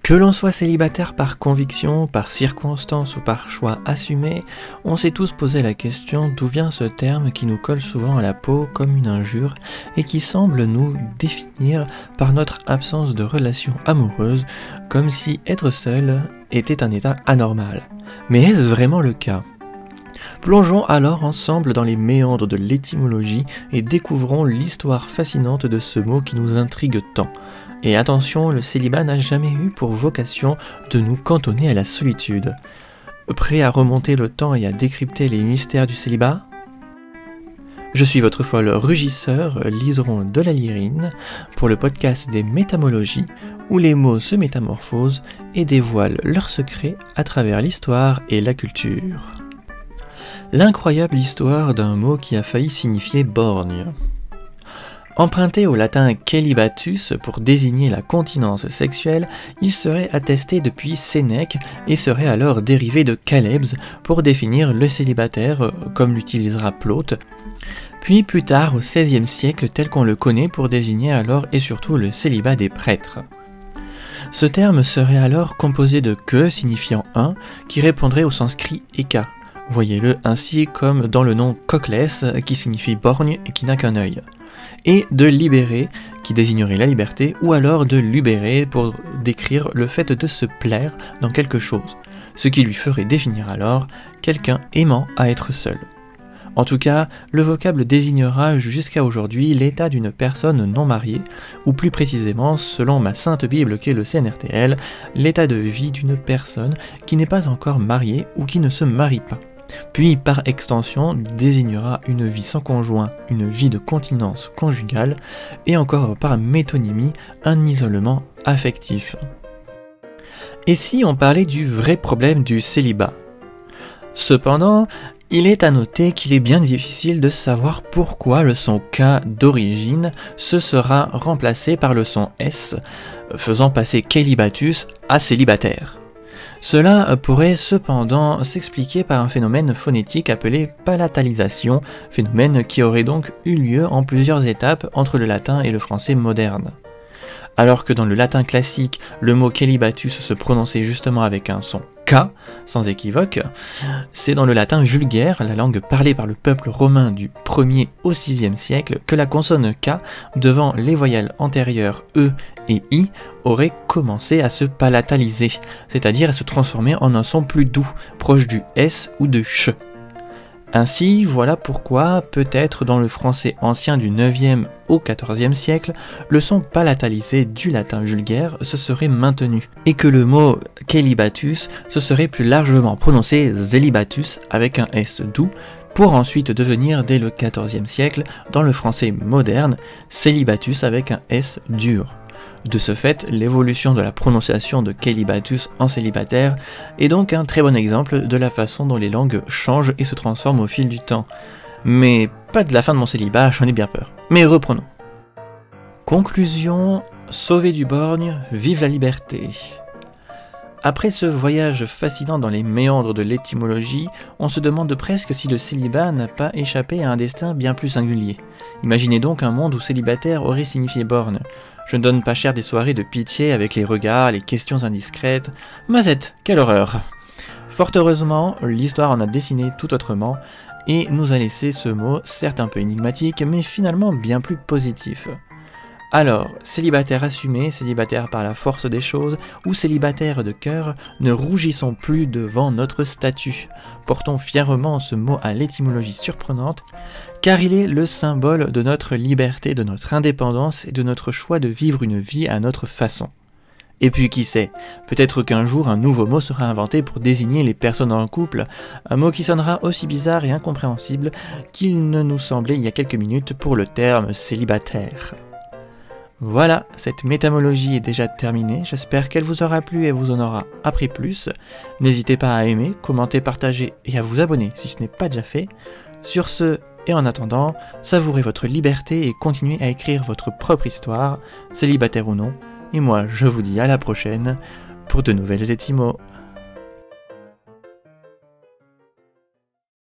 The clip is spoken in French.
Que l'on soit célibataire par conviction, par circonstance ou par choix assumé, on s'est tous posé la question d'où vient ce terme qui nous colle souvent à la peau comme une injure et qui semble nous définir par notre absence de relation amoureuse, comme si être seul était un état anormal. Mais est-ce vraiment le cas ? Plongeons alors ensemble dans les méandres de l'étymologie et découvrons l'histoire fascinante de ce mot qui nous intrigue tant. Et attention, le célibat n'a jamais eu pour vocation de nous cantonner à la solitude. Prêt à remonter le temps et à décrypter les mystères du célibat ? Je suis votre folle rugisseur, liseron de la lyrine, pour le podcast des métamologies, où les mots se métamorphosent et dévoilent leurs secrets à travers l'histoire et la culture. L'incroyable histoire d'un mot qui a failli signifier borgne. Emprunté au latin celibatus pour désigner la continence sexuelle, il serait attesté depuis Sénèque et serait alors dérivé de calebs pour définir le célibataire, comme l'utilisera Plaute, puis plus tard au XVIe siècle tel qu'on le connaît pour désigner alors et surtout le célibat des prêtres. Ce terme serait alors composé de que signifiant un, qui répondrait au sanskrit eka. Voyez-le ainsi comme dans le nom cochlès qui signifie borgne et qui n'a qu'un œil. Et de libérer, qui désignerait la liberté, ou alors de lubérer pour décrire le fait de se plaire dans quelque chose, ce qui lui ferait définir alors quelqu'un aimant à être seul. En tout cas, le vocable désignera jusqu'à aujourd'hui l'état d'une personne non mariée, ou plus précisément, selon ma sainte Bible qu'est le CNRTL, l'état de vie d'une personne qui n'est pas encore mariée ou qui ne se marie pas. Puis, par extension, désignera une vie sans conjoint, une vie de continence conjugale, et encore par métonymie, un isolement affectif. Et si on parlait du vrai problème du célibat ? Cependant, il est à noter qu'il est bien difficile de savoir pourquoi le son K d'origine se sera remplacé par le son S, faisant passer celibatus à célibataire. Cela pourrait cependant s'expliquer par un phénomène phonétique appelé palatalisation, phénomène qui aurait donc eu lieu en plusieurs étapes entre le latin et le français moderne. Alors que dans le latin classique, le mot celibatus se prononçait justement avec un son K, sans équivoque, c'est dans le latin vulgaire, la langue parlée par le peuple romain du 1er au 6e siècle, que la consonne K, devant les voyelles antérieures E et I, aurait commencé à se palataliser, c'est-à-dire à se transformer en un son plus doux, proche du S ou de CH. Ainsi, voilà pourquoi, peut-être dans le français ancien du 9e au 14e siècle, le son palatalisé du latin vulgaire se serait maintenu, et que le mot celibatus se serait plus largement prononcé zelibatus avec un S doux, pour ensuite devenir dès le 14e siècle, dans le français moderne, celibatus avec un S dur. De ce fait, l'évolution de la prononciation de celibatus en célibataire est donc un très bon exemple de la façon dont les langues changent et se transforment au fil du temps. Mais pas de la fin de mon célibat, j'en ai bien peur. Mais reprenons. Conclusion, sauvé du borgne, vive la liberté. Après ce voyage fascinant dans les méandres de l'étymologie, on se demande presque si le célibat n'a pas échappé à un destin bien plus singulier. Imaginez donc un monde où célibataire aurait signifié borgne. Je ne donne pas cher des soirées de pitié avec les regards, les questions indiscrètes. Mazette, quelle horreur! Fort heureusement, l'histoire en a dessiné tout autrement, et nous a laissé ce mot, certes un peu énigmatique, mais finalement bien plus positif. Alors, célibataire assumé, célibataire par la force des choses, ou célibataire de cœur, ne rougissons plus devant notre statut. Portons fièrement ce mot à l'étymologie surprenante, car il est le symbole de notre liberté, de notre indépendance et de notre choix de vivre une vie à notre façon. Et puis qui sait, peut-être qu'un jour un nouveau mot sera inventé pour désigner les personnes en couple, un mot qui sonnera aussi bizarre et incompréhensible qu'il ne nous semblait il y a quelques minutes pour le terme célibataire. Voilà, cette métamologie est déjà terminée, j'espère qu'elle vous aura plu et vous en aura appris plus. N'hésitez pas à aimer, commenter, partager et à vous abonner si ce n'est pas déjà fait. Sur ce, et en attendant, savourez votre liberté et continuez à écrire votre propre histoire, célibataire ou non. Et moi, je vous dis à la prochaine pour de nouvelles étymos.